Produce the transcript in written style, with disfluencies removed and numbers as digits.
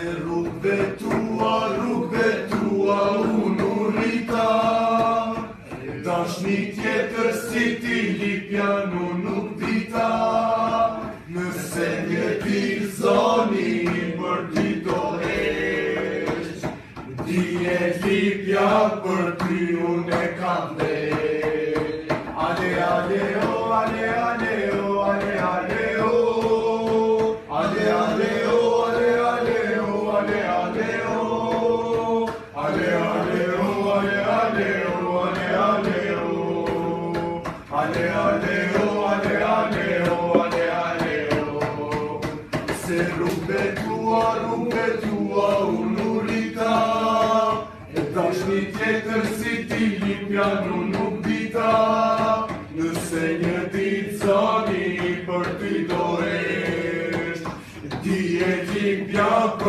Rugbe tua, unurita, dash-një tjetër si ti lipjanu nuk dita, nëse një ditë zoni për ty do esh, dije lipja për ty unë e kam vesh. Ale, ale, o, ale, ale, o, ale, ale, o, ale, ale, o, ale, ale, o, ale, ale, o, ale, ale, o, ale, ale, o, ale, ale, o, ale, ale, o, ale, ale, o, ale, ale, o. Se rugbe tua, unurita, e dash një tjetër si ti lipjanu nuk dita, nëse një ditë zoni për ty do esh, dije lipja për